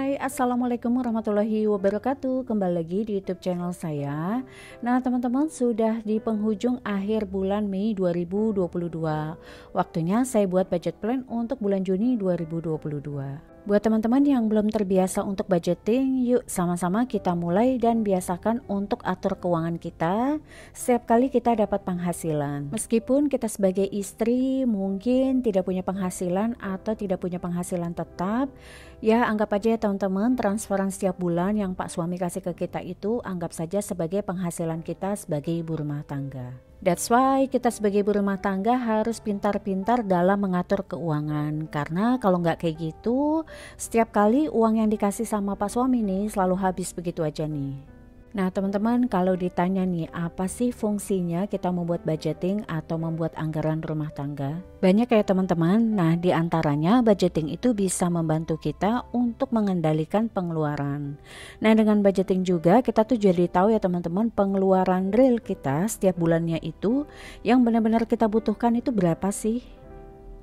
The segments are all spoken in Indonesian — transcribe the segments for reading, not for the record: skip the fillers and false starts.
Hai, Assalamualaikum warahmatullahi wabarakatuh. Kembali lagi di YouTube channel saya. Nah teman-teman, sudah di penghujung akhir bulan Mei 2022. Waktunya saya buat budget plan untuk bulan Juni 2022. Buat teman-teman yang belum terbiasa untuk budgeting, yuk sama-sama kita mulai dan biasakan untuk atur keuangan kita setiap kali kita dapat penghasilan. Meskipun kita sebagai istri mungkin tidak punya penghasilan atau tidak punya penghasilan tetap, ya anggap aja ya teman-teman, transferan setiap bulan yang Pak suami kasih ke kita itu anggap saja sebagai penghasilan kita sebagai ibu rumah tangga. That's why kita sebagai ibu rumah tangga harus pintar-pintar dalam mengatur keuangan. Karena kalau nggak kayak gitu, setiap kali uang yang dikasih sama Pak suami nih selalu habis begitu aja nih. Nah teman-teman, kalau ditanya nih apa sih fungsinya kita membuat budgeting atau membuat anggaran rumah tangga? Banyak ya teman-teman. Nah diantaranya budgeting itu bisa membantu kita untuk mengendalikan pengeluaran. Nah dengan budgeting juga kita tuh jadi tahu ya teman-teman, pengeluaran real kita setiap bulannya itu yang benar-benar kita butuhkan itu berapa sih?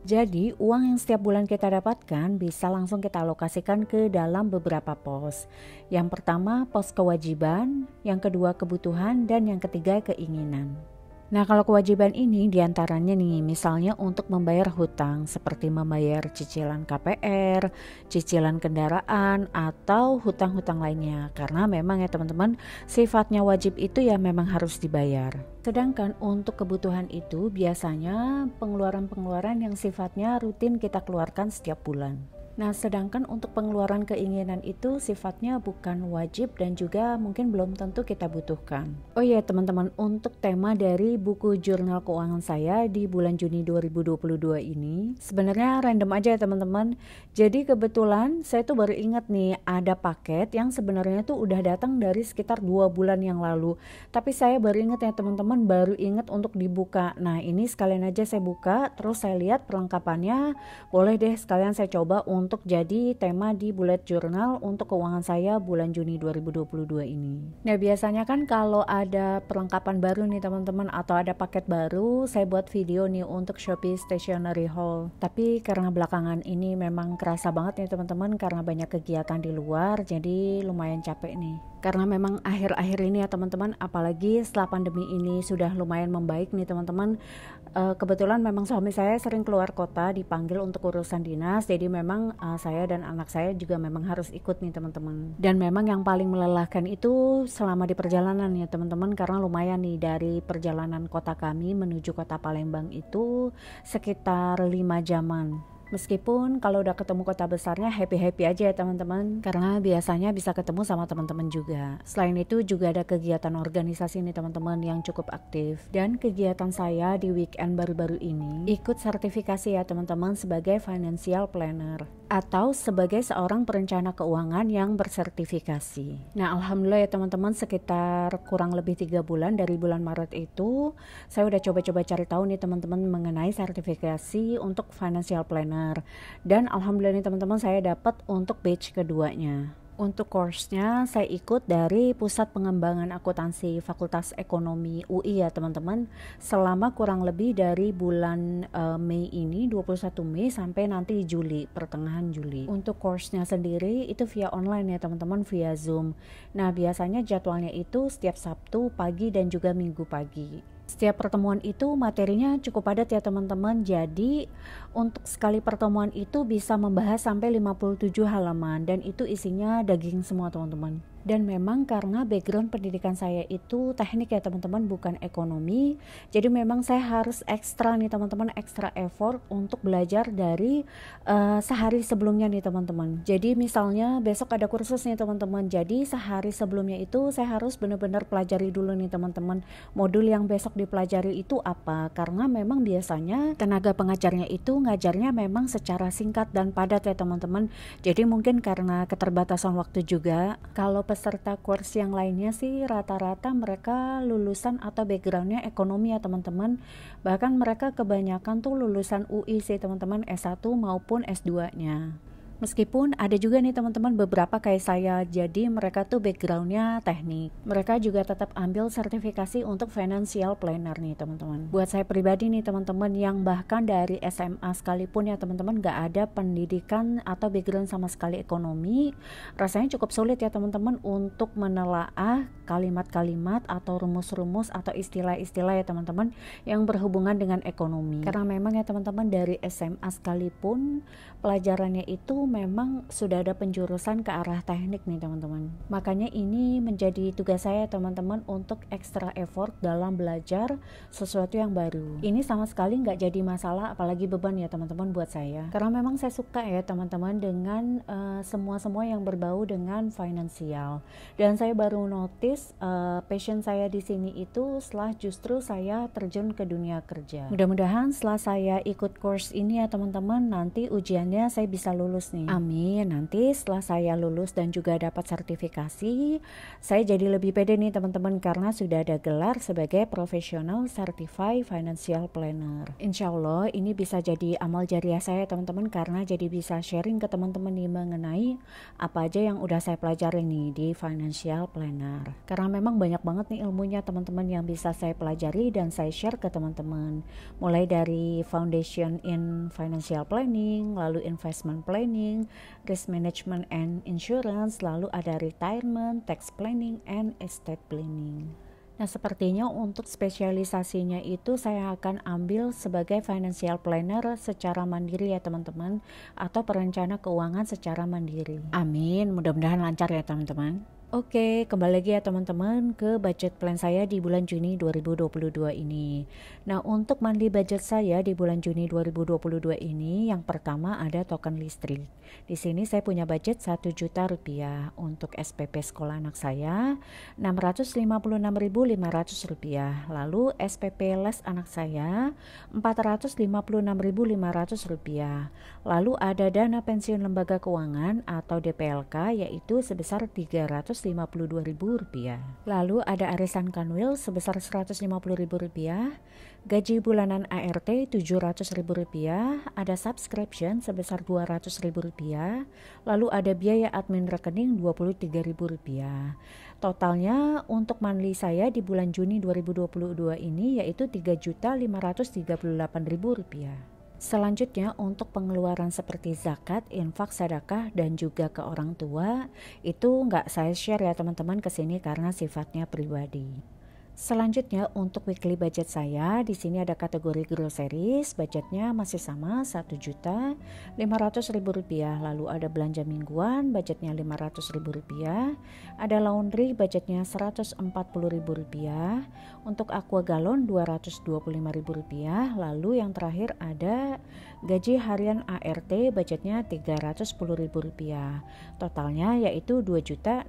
Jadi uang yang setiap bulan kita dapatkan bisa langsung kita alokasikan ke dalam beberapa pos. Yang pertama pos kewajiban, yang kedua kebutuhan, dan yang ketiga keinginan. Nah kalau kewajiban ini diantaranya nih misalnya untuk membayar hutang seperti membayar cicilan KPR, cicilan kendaraan, atau hutang-hutang lainnya. Karena memang ya teman-teman, sifatnya wajib itu ya memang harus dibayar. Sedangkan untuk kebutuhan itu biasanya pengeluaran-pengeluaran yang sifatnya rutin kita keluarkan setiap bulan. Nah sedangkan untuk pengeluaran keinginan itu sifatnya bukan wajib dan juga mungkin belum tentu kita butuhkan. Oh iya teman-teman, untuk tema dari buku jurnal keuangan saya di bulan Juni 2022 ini sebenarnya random aja ya teman-teman. Jadi kebetulan saya tuh baru ingat nih ada paket yang sebenarnya tuh udah datang dari sekitar 2 bulan yang lalu. Tapi saya baru ingat ya teman-teman, baru ingat untuk dibuka. Nah ini sekalian aja saya buka, terus saya lihat perlengkapannya, boleh deh sekalian saya coba untuk jadi tema di bullet journal untuk keuangan saya bulan Juni 2022 ini. Nah biasanya kan kalau ada perlengkapan baru nih teman-teman atau ada paket baru, saya buat video nih untuk Shopee Stationery Haul. Tapi karena belakangan ini memang kerasa banget nih teman-teman karena banyak kegiatan di luar, jadi lumayan capek nih. Karena memang akhir-akhir ini ya teman-teman, apalagi setelah pandemi ini sudah lumayan membaik nih teman-teman. Kebetulan memang suami saya sering keluar kota dipanggil untuk urusan dinas, jadi memang saya dan anak saya juga memang harus ikut nih teman-teman. Dan memang yang paling melelahkan itu selama di perjalanan ya teman-teman, karena lumayan nih dari perjalanan kota kami menuju kota Palembang itu sekitar 5 jaman. Meskipun kalau udah ketemu kota besarnya happy-happy aja ya teman-teman, karena biasanya bisa ketemu sama teman-teman juga. Selain itu juga ada kegiatan organisasi nih teman-teman yang cukup aktif. Dan kegiatan saya di weekend baru-baru ini ikut sertifikasi ya teman-teman sebagai financial planner atau sebagai seorang perencana keuangan yang bersertifikasi. Nah alhamdulillah ya teman-teman, sekitar kurang lebih 3 bulan dari bulan Maret itu saya udah coba-coba cari tahu nih teman-teman mengenai sertifikasi untuk financial planner. Dan alhamdulillah nih teman-teman, saya dapat untuk batch keduanya. Untuk course-nya saya ikut dari Pusat Pengembangan Akuntansi Fakultas Ekonomi UI ya teman-teman, selama kurang lebih dari bulan Mei ini, 21 Mei sampai nanti Juli, pertengahan Juli. Untuk course-nya sendiri itu via online ya teman-teman, via Zoom. Nah biasanya jadwalnya itu setiap Sabtu pagi dan juga Minggu pagi. Setiap pertemuan itu materinya cukup padat ya teman-teman. Jadi untuk sekali pertemuan itu bisa membahas sampai 57 halaman dan itu isinya daging semua teman-teman. Dan memang karena background pendidikan saya itu teknik ya teman-teman, bukan ekonomi. Jadi memang saya harus ekstra nih teman-teman, ekstra effort untuk belajar dari sehari sebelumnya nih teman-teman. Jadi misalnya besok ada kursus nih teman-teman. Jadi sehari sebelumnya itu saya harus benar-benar pelajari dulu nih teman-teman, modul yang besok dipelajari itu apa. Karena memang biasanya tenaga pengajarnya itu ngajarnya memang secara singkat dan padat ya teman-teman. Jadi mungkin karena keterbatasan waktu juga, kalau peserta course yang lainnya sih rata-rata mereka lulusan atau backgroundnya ekonomi ya teman-teman. Bahkan mereka kebanyakan tuh lulusan UI sih teman-teman, S1 maupun S2 nya. Meskipun ada juga nih teman-teman beberapa kayak saya, jadi mereka tuh backgroundnya teknik. Mereka juga tetap ambil sertifikasi untuk financial planner nih teman-teman. Buat saya pribadi nih teman-teman yang bahkan dari SMA sekalipun ya teman-teman gak ada pendidikan atau background sama sekali ekonomi, rasanya cukup sulit ya teman-teman untuk menelaah kalimat-kalimat atau rumus-rumus atau istilah-istilah ya teman-teman yang berhubungan dengan ekonomi. Karena memang ya teman-teman dari SMA sekalipun pelajarannya itu memang sudah ada penjurusan ke arah teknik nih teman-teman. Makanya ini menjadi tugas saya teman-teman untuk extra effort dalam belajar sesuatu yang baru. Ini sama sekali nggak jadi masalah apalagi beban ya teman-teman buat saya. Karena memang saya suka ya teman-teman dengan semua-semua yang berbau dengan finansial. Dan saya baru notice passion saya di sini itu setelah justru saya terjun ke dunia kerja. Mudah-mudahan setelah saya ikut course ini ya teman-teman, nanti ujiannya saya bisa lulus nih. Amin. Nanti setelah saya lulus dan juga dapat sertifikasi, saya jadi lebih pede nih teman-teman karena sudah ada gelar sebagai Professional Certified Financial Planner. Insya Allah ini bisa jadi amal jariah saya teman-teman karena jadi bisa sharing ke teman-teman nih mengenai apa aja yang udah saya pelajari nih di Financial Planner. Karena memang banyak banget nih ilmunya teman-teman yang bisa saya pelajari dan saya share ke teman-teman. Mulai dari Foundation in Financial Planning, lalu Investment Planning, Risk Management and Insurance, lalu ada Retirement, Tax Planning, and Estate Planning. Nah sepertinya untuk spesialisasinya itu saya akan ambil sebagai financial planner secara mandiri ya teman-teman, atau perencana keuangan secara mandiri. Amin, mudah-mudahan lancar ya teman-teman. Oke, kembali lagi ya teman-teman ke budget plan saya di bulan Juni 2022 ini. Nah, untuk monthly budget saya di bulan Juni 2022 ini, yang pertama ada token listrik. Di sini saya punya budget 1 juta rupiah. Untuk SPP sekolah anak saya 656.500 rupiah. Lalu SPP les anak saya 456.500 rupiah. Lalu ada dana pensiun lembaga keuangan atau DPLK yaitu sebesar 352.000 rupiah. Lalu ada arisan kanwil sebesar 150.000 rupiah, gaji bulanan ART 700.000 rupiah, ada subscription sebesar 200.000 rupiah, lalu ada biaya admin rekening 23.000 rupiah. Totalnya untuk monthly saya di bulan Juni 2022 ini yaitu 3.538.000 rupiah. Selanjutnya untuk pengeluaran seperti zakat, infak, sedekah dan juga ke orang tua itu nggak saya share ya teman-teman ke sini karena sifatnya pribadi. Selanjutnya untuk weekly budget saya di sini ada kategori groceries, budgetnya masih sama 1.500.000 rupiah. Lalu ada belanja mingguan, budgetnya 500.000 rupiah. Ada laundry, budgetnya 140.000 rupiah. Untuk aqua galon 225.000 rupiah. Lalu yang terakhir ada gaji harian ART, budgetnya 310.000 rupiah. Totalnya yaitu 2.675.000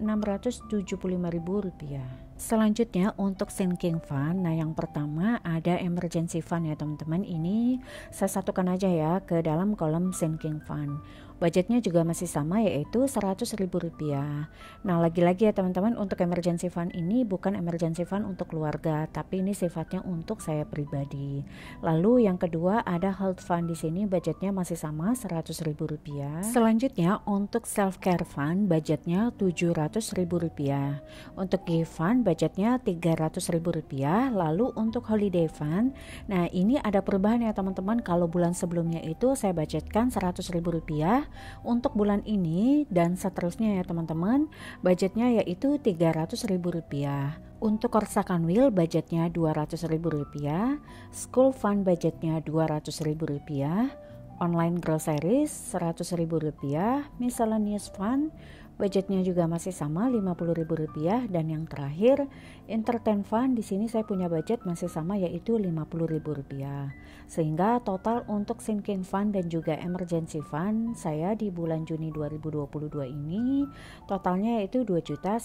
rupiah. Selanjutnya untuk sinking fund, nah yang pertama ada emergency fund ya teman-teman. Ini saya satukan aja ya ke dalam kolom sinking fund. Budgetnya juga masih sama yaitu 100.000 rupiah. Nah lagi-lagi ya teman-teman, untuk emergency fund ini bukan emergency fund untuk keluarga, tapi ini sifatnya untuk saya pribadi. Lalu yang kedua ada health fund, di sini budgetnya masih sama 100.000 rupiah. Selanjutnya untuk self care fund budgetnya 700.000 rupiah. Untuk gift fund budgetnya 300.000 rupiah. Lalu untuk holiday fund, nah ini ada perubahan ya teman-teman. Kalau bulan sebelumnya itu saya budgetkan 100.000 rupiah. Untuk bulan ini dan seterusnya ya teman-teman, budgetnya yaitu 300.000 rupiah. Untuk Korsa Kanwil budgetnya 200.000 rupiah, school fund budgetnya 200.000 rupiah, online groceries 100.000 rupiah, miscellaneous fund budgetnya juga masih sama 50.000 rupiah, dan yang terakhir entertain fund, di sini saya punya budget masih sama yaitu 50.000 rupiah. Sehingga total untuk sinking fund dan juga emergency fund saya di bulan Juni 2022 ini totalnya yaitu 2.100.000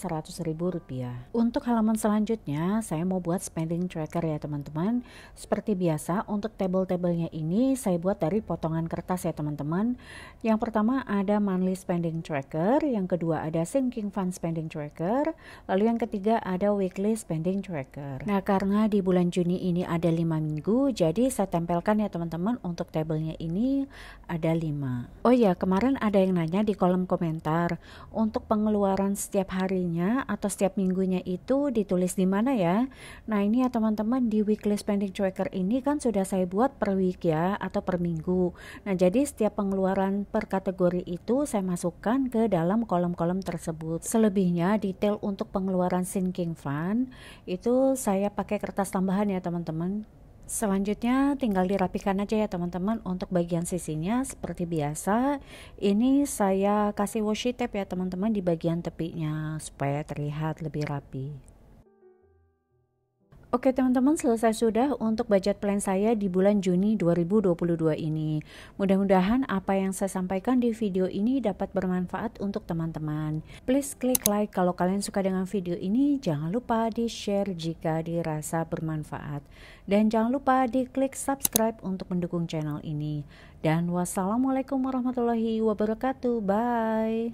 rupiah. Untuk halaman selanjutnya saya mau buat spending tracker ya teman-teman. Seperti biasa untuk tabel-tabelnya ini saya buat dari potongan kertas ya teman-teman. Yang pertama ada monthly spending tracker, yang kedua kedua ada sinking fund spending tracker, lalu yang ketiga ada weekly spending tracker. Nah, karena di bulan Juni ini ada 5 minggu, jadi saya tempelkan ya teman-teman, untuk tabelnya ini ada 5. Oh ya, kemarin ada yang nanya di kolom komentar, untuk pengeluaran setiap harinya atau setiap minggunya itu ditulis di mana ya? Nah, ini ya teman-teman, di weekly spending tracker ini kan sudah saya buat per week ya, atau per minggu. Nah, jadi setiap pengeluaran per kategori itu saya masukkan ke dalam kolom-kolom tersebut. Selebihnya detail untuk pengeluaran sinking fund itu saya pakai kertas tambahan ya teman-teman. Selanjutnya tinggal dirapikan aja ya teman-teman. Untuk bagian sisinya seperti biasa, ini saya kasih washi tape ya teman-teman di bagian tepinya supaya terlihat lebih rapi. Oke teman-teman, selesai sudah untuk budget plan saya di bulan Juni 2022 ini. Mudah-mudahan apa yang saya sampaikan di video ini dapat bermanfaat untuk teman-teman. Please klik like kalau kalian suka dengan video ini. Jangan lupa di share jika dirasa bermanfaat. Dan jangan lupa di klik subscribe untuk mendukung channel ini. Dan wassalamualaikum warahmatullahi wabarakatuh. Bye.